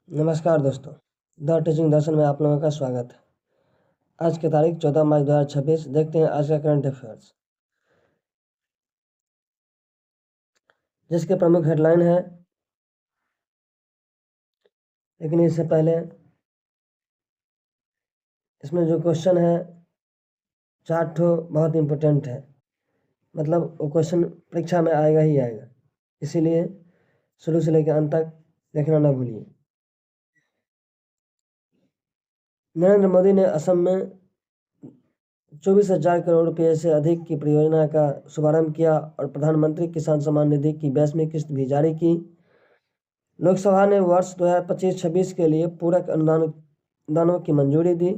नमस्कार दोस्तों, the teaching दर्शन में आप लोगों का स्वागत है। आज की तारीख 14 मार्च 2026। देखते हैं आज का करंट अफेयर्स, जिसके प्रमुख हेडलाइन है। लेकिन इससे पहले इसमें जो क्वेश्चन है 4 ठो बहुत इम्पोर्टेंट है, मतलब वो क्वेश्चन परीक्षा में आएगा ही आएगा, इसीलिए शुरू से लेकर अंत तक देखना ना भूलिए। नरेंद्र मोदी ने असम में 24,000 करोड़ रुपये से अधिक की परियोजना का शुभारंभ किया और प्रधानमंत्री किसान सम्मान निधि की 22वीं किस्त भी जारी की। लोकसभा ने वर्ष 2025-26 के लिए पूरक अनुदानों की मंजूरी दी।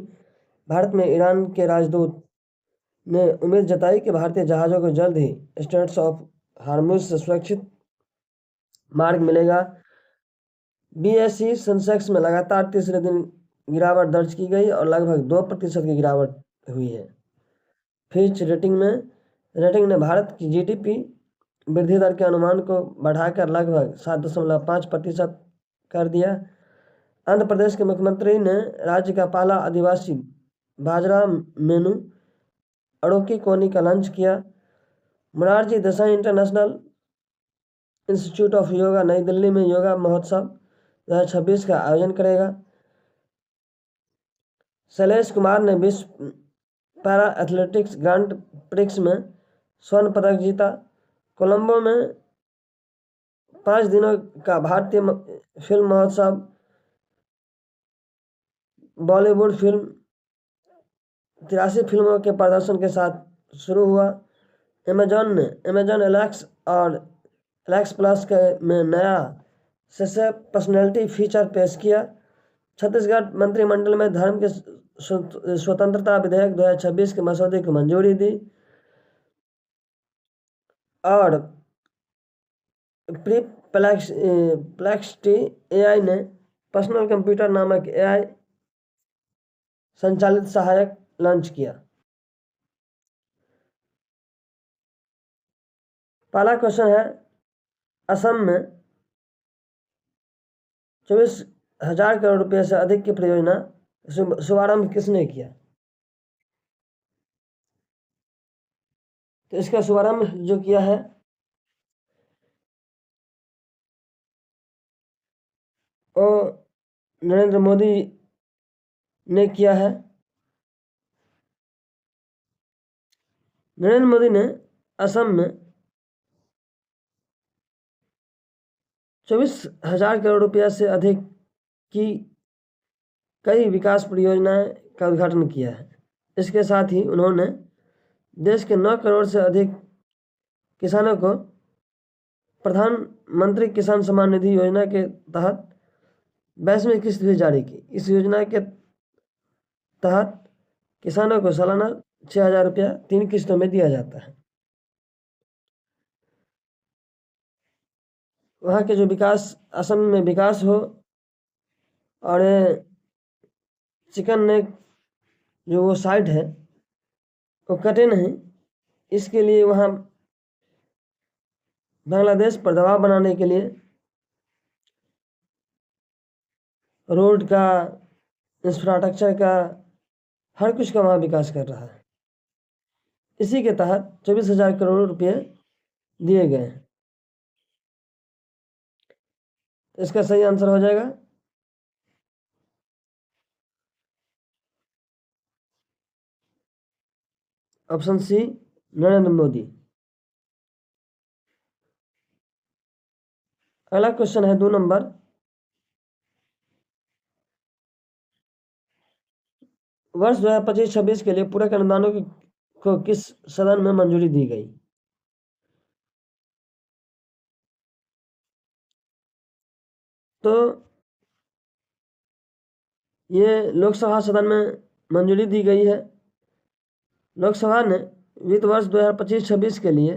भारत में ईरान के राजदूत ने उम्मीद जताई कि भारतीय जहाज़ों को जल्द ही स्ट्रेट्स ऑफ हार्मुज से सुरक्षित मार्ग मिलेगा। बीएसई सेंसेक्स में लगातार तीसरे दिन गिरावट दर्ज की गई और लगभग 2% की गिरावट हुई है। फिच रेटिंग ने भारत की जीडीपी वृद्धि दर के अनुमान को बढ़ाकर लगभग 7.5% कर दिया। आंध्र प्रदेश के मुख्यमंत्री ने राज्य का पहला आदिवासी बाजरा मेनू अड़ोकी कोनी का लॉन्च किया। Morarji Desai international institute of yoga नई दिल्ली में योगा महोत्सव 2026 का आयोजन करेगा। शैलेश कुमार ने विश्व पैरा एथलेटिक्स ग्रांड प्रिक्स में स्वर्ण पदक जीता। कोलंबो में 5 दिनों का भारतीय फिल्म महोत्सव बॉलीवुड फिल्म 83 फिल्मों के प्रदर्शन के साथ शुरू हुआ। अमेजॉन एलेक्स और एलेक्स प्लस में नया पर्सनैलिटी फीचर पेश किया। छत्तीसगढ़ मंत्रिमंडल में धर्म के स्वतंत्रता विधेयक 2026 के मसौदे को मंजूरी दी और प्लेक्सिटी एआई ने पर्सनल कंप्यूटर नामक एआई संचालित सहायक लॉन्च किया। पहला क्वेश्चन है, असम में 24,000 करोड़ रुपये से अधिक की परियोजना शुभारंभ किसने किया? तो इसका शुभारंभ जो किया है वो नरेंद्र मोदी ने किया है। नरेंद्र मोदी ने असम में 24,000 करोड़ रुपया से अधिक की कई विकास परियोजनाएं का उद्घाटन किया है। इसके साथ ही उन्होंने देश के 9 करोड़ से अधिक किसानों को प्रधानमंत्री किसान सम्मान निधि योजना के तहत 22वीं किस्त भी जारी की। इस योजना के तहत किसानों को सालाना 6,000 रुपया 3 किस्तों में दिया जाता है। वहाँ के जो विकास, असम में विकास हो और चिकन नेक जो वो साइट है वो कटे नहीं, इसके लिए वहाँ बांग्लादेश पर दबाव बनाने के लिए रोड का, इंफ्रास्ट्रक्चर का, हर कुछ का वहाँ विकास कर रहा है। इसी के तहत 24,000 करोड़ रुपये दिए गए हैं। इसका सही आंसर हो जाएगा ऑप्शन सी, नरेंद्र मोदी। अगला क्वेश्चन है 2 नंबर, वर्ष 2025-26 के लिए पूरक अनुदानों को किस सदन में मंजूरी दी गई? तो ये लोकसभा सदन में मंजूरी दी गई है। लोकसभा ने वित्त वर्ष 2025-26 के लिए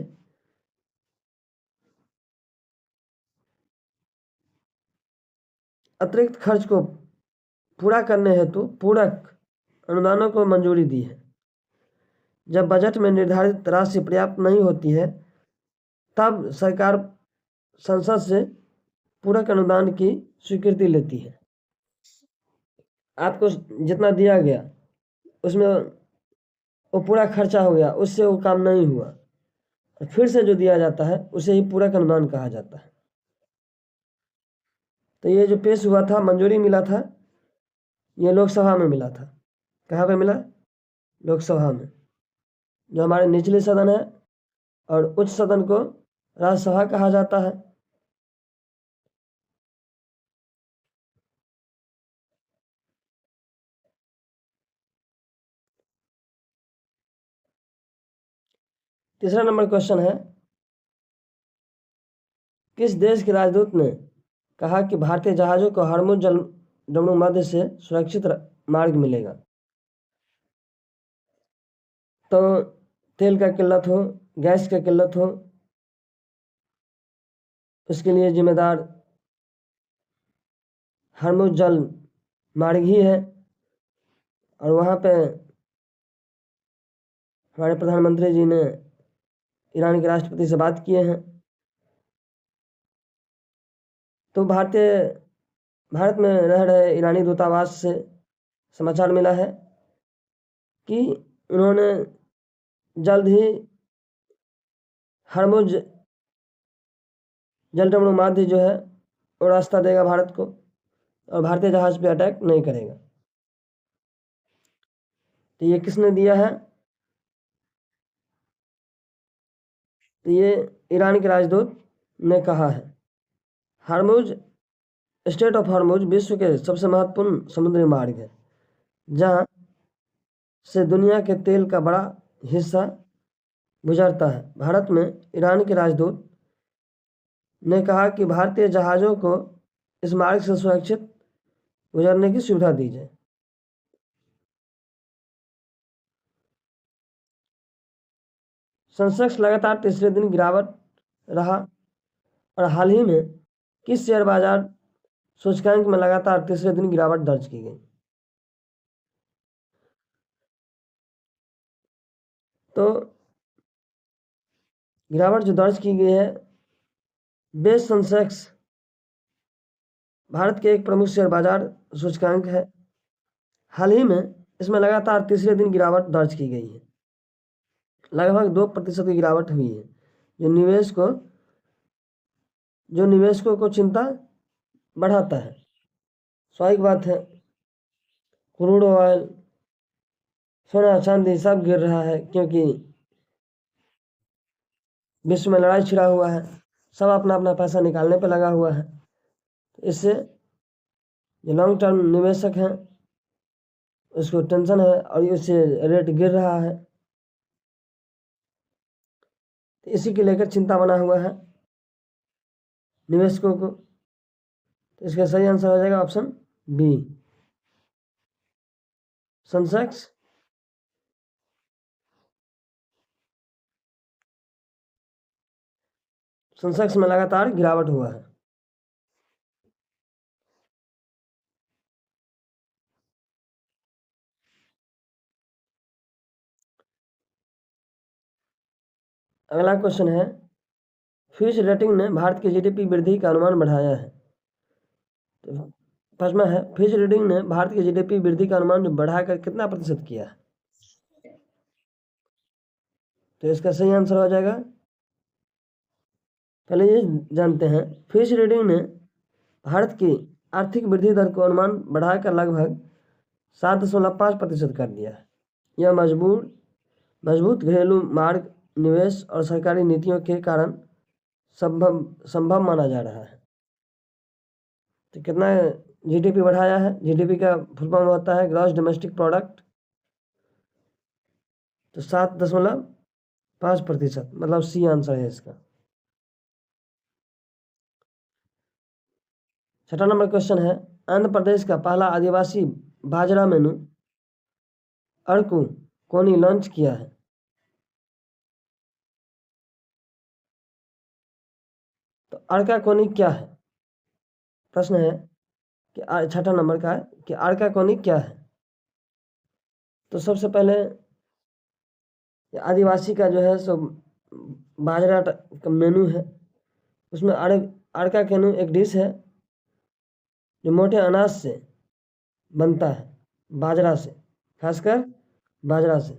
अतिरिक्त खर्च को पूरा करने हेतु पूरक अनुदानों को मंजूरी दी है। जब बजट में निर्धारित राशि पर्याप्त नहीं होती है तब सरकार संसद से पूरक अनुदान की स्वीकृति लेती है। आपको जितना दिया गया उसमें वो पूरा खर्चा हो गया, उससे वो काम नहीं हुआ, और फिर से जो दिया जाता है उसे ही पूरक अनुदान कहा जाता है। तो ये जो पेश हुआ था, मंजूरी मिला था, ये लोकसभा में मिला था। कहाँ पे मिला? लोकसभा में, जो हमारे निचले सदन है, और उच्च सदन को राज्यसभा कहा जाता है। तीसरा नंबर क्वेश्चन है, किस देश के राजदूत ने कहा कि भारतीय जहाजों को हरमुज जल मध्य से सुरक्षित मार्ग मिलेगा? तो तेल का किल्लत हो, गैस का किल्लत हो, उसके लिए जिम्मेदार हरमुज जल मार्ग ही है। और वहाँ पे हमारे प्रधानमंत्री जी ने ईरान के राष्ट्रपति से बात किए हैं। तो भारत में रह रहे ईरानी दूतावास से समाचार मिला है कि उन्होंने जल्द ही हरमुज जल माध्य जो है वो रास्ता देगा भारत को, और भारतीय जहाज पे अटैक नहीं करेगा। तो ये किसने दिया है? तो ये ईरान के राजदूत ने कहा है। हरमुज, स्टेट ऑफ हरमुज विश्व के सबसे महत्वपूर्ण समुद्री मार्ग है, जहाँ से दुनिया के तेल का बड़ा हिस्सा गुजरता है। भारत में ईरान के राजदूत ने कहा कि भारतीय जहाज़ों को इस मार्ग से सुरक्षित गुजरने की सुविधा दी जाए। सेंसेक्स लगातार तीसरे दिन गिरावट रहा, और हाल ही में किस शेयर बाजार सूचकांक में लगातार तीसरे दिन गिरावट दर्ज की गई? तो गिरावट जो दर्ज की गई है, बेस सेंसेक्स भारत के एक प्रमुख शेयर बाजार सूचकांक है। हाल ही में इसमें लगातार तीसरे दिन गिरावट दर्ज की गई है। लगभग 2% की गिरावट हुई है, जो निवेशकों को चिंता बढ़ाता है। स्वाभाविक बात है, क्रूड ऑयल, सोना चांदी सब गिर रहा है, क्योंकि विश्व में लड़ाई छिड़ा हुआ है, सब अपना अपना पैसा निकालने पर लगा हुआ है। इससे जो लॉन्ग टर्म निवेशक हैं उसको टेंशन है, और इससे रेट गिर रहा है, तो इसी के लेकर चिंता बना हुआ है निवेशकों को। तो इसका सही आंसर हो जाएगा ऑप्शन बी, सेंसेक्स में लगातार गिरावट हुआ है। अगला क्वेश्चन है, फिच रेटिंग ने भारत की जीडीपी वृद्धि का अनुमान बढ़ाया है। तो फर्स्ट में है, फिच रेटिंग ने भारत की जीडीपी वृद्धि का अनुमान बढ़ाकर कितना प्रतिशत किया है? तो इसका सही आंसर हो जाएगा, पहले ये जानते हैं, फिच रेटिंग ने भारत की आर्थिक वृद्धि दर को अनुमान बढ़ाकर लगभग 7.5% कर दिया है। यह मजबूत घरेलू मार्ग, निवेश और सरकारी नीतियों के कारण संभव माना जा रहा है। तो कितना जीडीपी बढ़ाया है? जीडीपी का फुल फॉर्म होता है ग्रॉस डोमेस्टिक प्रोडक्ट। तो 7.5%, मतलब सी आंसर है इसका। छठा नंबर क्वेश्चन है, आंध्र प्रदेश का पहला आदिवासी बाजरा मेनू अरकू कोनी लॉन्च किया है। तो अरका कोनी क्या है? प्रश्न है कि छठा नंबर का है कि अरका कोनी क्या है। तो सबसे पहले आदिवासी का जो है सो बाजरा का मेनू है, उसमें अरका केनू एक डिश है जो मोटे अनाज से बनता है? बाजरा से, खासकर बाजरा से।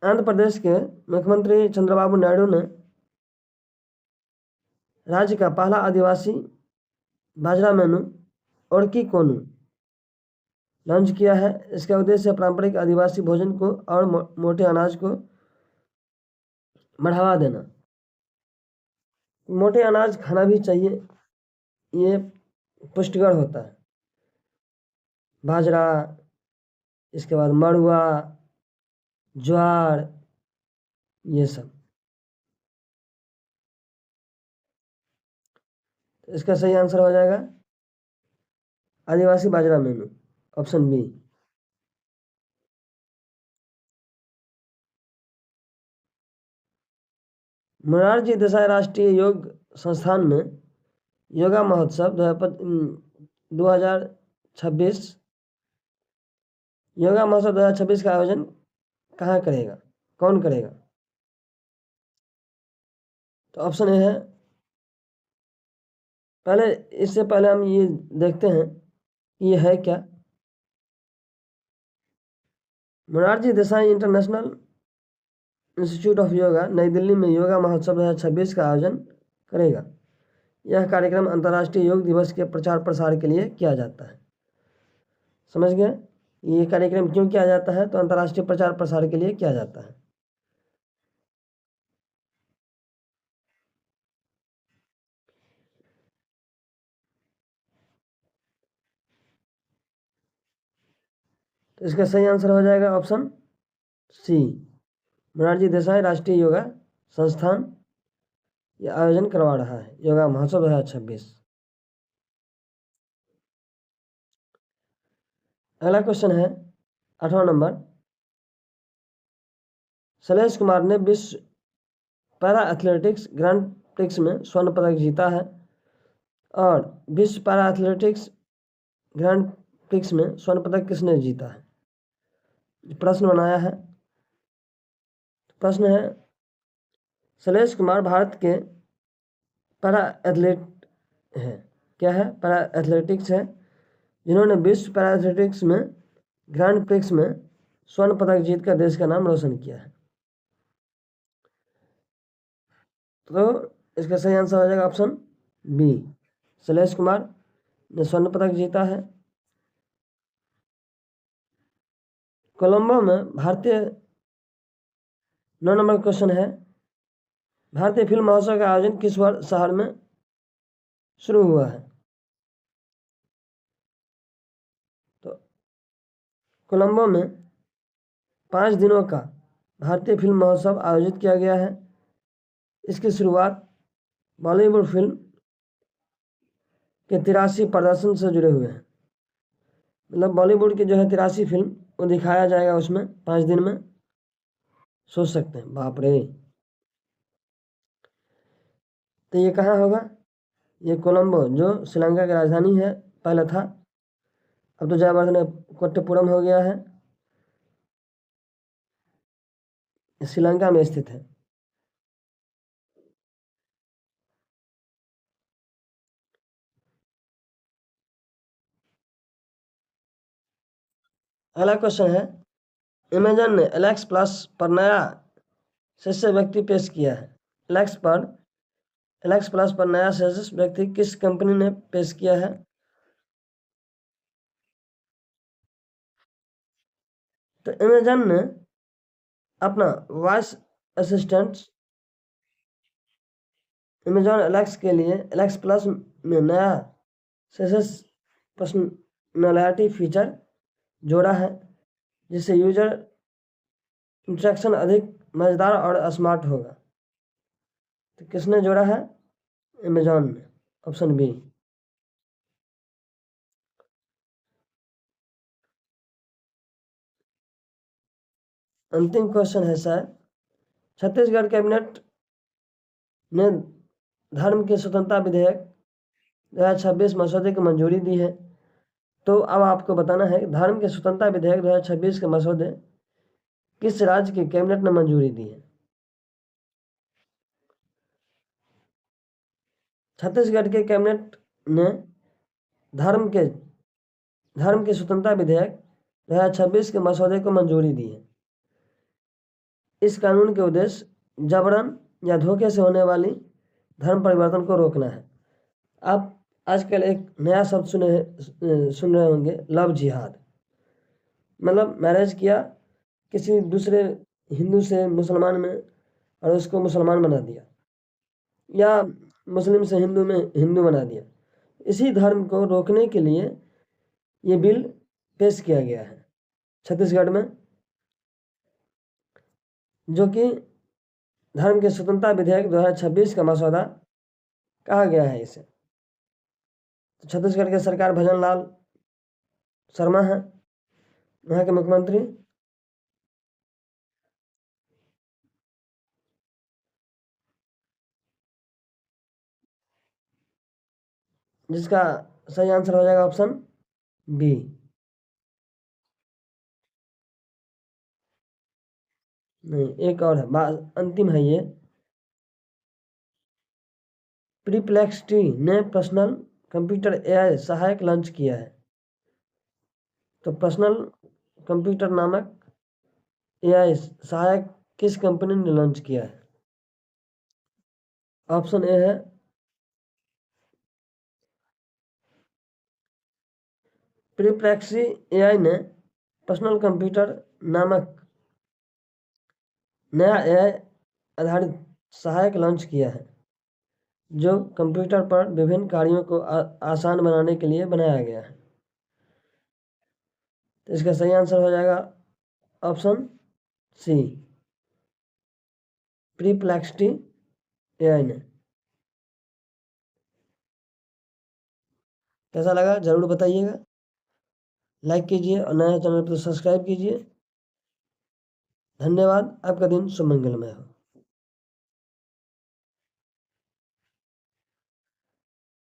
आंध्र प्रदेश के मुख्यमंत्री चंद्रबाबू नायडू ने राज्य का पहला आदिवासी बाजरा मेनू ओड़की कोनू लॉन्च किया है। इसका उद्देश्य पारंपरिक आदिवासी भोजन को और मोटे अनाज को बढ़ावा देना। मोटे अनाज खाना भी चाहिए, ये पुष्टिकर होता है। बाजरा, इसके बाद मड़ुआ, ज्वार, ये सब। इसका सही आंसर हो जाएगा आदिवासी बाजरा menu, option b. Morarji Desai Rashtriya Yog संस्थान में योगा महोत्सव 2026 योगा महोत्सव 2026 का आयोजन कहाँ करेगा, कौन करेगा? तो ऑप्शन ए है, पहले इससे पहले हम ये देखते हैं ये है क्या। Morarji Desai international institute of yoga नई दिल्ली में योगा महोत्सव 2026 का आयोजन करेगा। यह कार्यक्रम अंतर्राष्ट्रीय योग दिवस के प्रचार प्रसार के लिए किया जाता है। समझ गए? ये कार्यक्रम क्यों किया जाता है? तो अंतर्राष्ट्रीय प्रचार प्रसार के लिए किया जाता है। तो इसका सही आंसर हो जाएगा ऑप्शन सी, मोरारजी देसाई राष्ट्रीय योगा संस्थान ये आयोजन करवा रहा है योगा महोत्सव 2026। अगला क्वेश्चन है 8वां नंबर। शैलेश कुमार ने विश्व पैरा एथलेटिक्स ग्रैंड प्रिक्स में स्वर्ण पदक जीता है और विश्व पैरा एथलेटिक्स ग्रैंड प्रिक्स में स्वर्ण पदक किसने जीता है? प्रश्न बनाया है। प्रश्न है, शैलेश कुमार भारत के पैरा एथलीट है। क्या है? पैरा एथलेटिक्स है, जिन्होंने विश्व पैरा एथलेटिक्स में ग्रैंड प्रिक्स में स्वर्ण पदक जीतकर देश का नाम रोशन किया है। तो इसका सही आंसर हो जाएगा ऑप्शन बी, शैलेश कुमार ने स्वर्ण पदक जीता है। कोलंबो में भारतीय 9 नंबर क्वेश्चन है, भारतीय फिल्म महोत्सव का आयोजन किस शहर में शुरू हुआ है? तो कोलंबो में 5 दिनों का भारतीय फिल्म महोत्सव आयोजित किया गया है। इसकी शुरुआत बॉलीवुड फिल्म के 83 प्रदर्शन से जुड़े हुए हैं। मतलब बॉलीवुड की जो है 83 फिल्म वो दिखाया जाएगा उसमें 5 दिन में। सोच सकते हैं, बाप रे। तो ये कहाँ होगा? ये कोलंबो जो श्रीलंका की राजधानी है, पहले था, अब तो जयवर्धनेपट्टपुरम हो गया है, श्रीलंका में स्थित है। अगला क्वेश्चन है, अमेजन ने एलेक्स प्लस पर नया शीर्ष व्यक्ति पेश किया है। एलेक्स प्लस पर नया शीर्ष व्यक्ति किस कंपनी ने पेश किया है? तो अमेजन ने अपना वॉइस असिस्टेंट अमेजॉन एलेक्स के लिए एलेक्स प्लस में नया शीर्ष पर्सनैलिटी फीचर जोड़ा है, जिससे यूजर इंटरेक्शन अधिक मज़ेदार और स्मार्ट होगा। तो किसने जोड़ा है? अमेजॉन ने, ऑप्शन बी। अंतिम क्वेश्चन है सर, छत्तीसगढ़ कैबिनेट ने धर्म की स्वतंत्रता विधेयक 2026 मसौदे को मंजूरी दी है। तो अब आपको बताना है कि धर्म की स्वतंत्रता विधेयक 2026 के मसौदे किस राज्य के कैबिनेट ने मंजूरी दी है? छत्तीसगढ़ के कैबिनेट ने धर्म की स्वतंत्रता विधेयक 2026 के मसौदे को मंजूरी दी है। इस कानून के उद्देश्य जबरन या धोखे से होने वाली धर्म परिवर्तन को रोकना है। आप आजकल एक नया शब्द सुन रहे होंगे, लव जिहाद। मतलब मैरिज किया किसी दूसरे हिंदू से मुसलमान में और उसको मुसलमान बना दिया, या मुस्लिम से हिंदू में हिंदू बना दिया। इसी धर्म को रोकने के लिए ये बिल पेश किया गया है छत्तीसगढ़ में, जो कि धर्म के स्वतंत्रता विधेयक 2026 का मसौदा कहा गया है इसे। तो छत्तीसगढ़ के सरकार भजन लाल शर्मा है वहाँ के मुख्यमंत्री। जिसका सही आंसर हो जाएगा ऑप्शन बी। नहीं, एक और है, अंतिम है ये। प्रीप्लेक्सिटी ने पर्सनल कंप्यूटर एआई सहायक लॉन्च किया है। तो पर्सनल कंप्यूटर नामक एआई सहायक किस कंपनी ने लॉन्च किया है? ऑप्शन ए है प्रीप्लेक्सी एआई ने पर्सनल कंप्यूटर नामक नया एआई आधारित सहायक लॉन्च किया है, जो कंप्यूटर पर विभिन्न कार्यों को आसान बनाने के लिए बनाया गया है। तो इसका सही आंसर हो जाएगा ऑप्शन सी, प्रीप्लेक्सिटी एआई ने। कैसा लगा जरूर बताइएगा, लाइक कीजिए और नया चैनल पर सब्सक्राइब कीजिए। धन्यवाद। आपका दिन शुभ मंगलमय हो।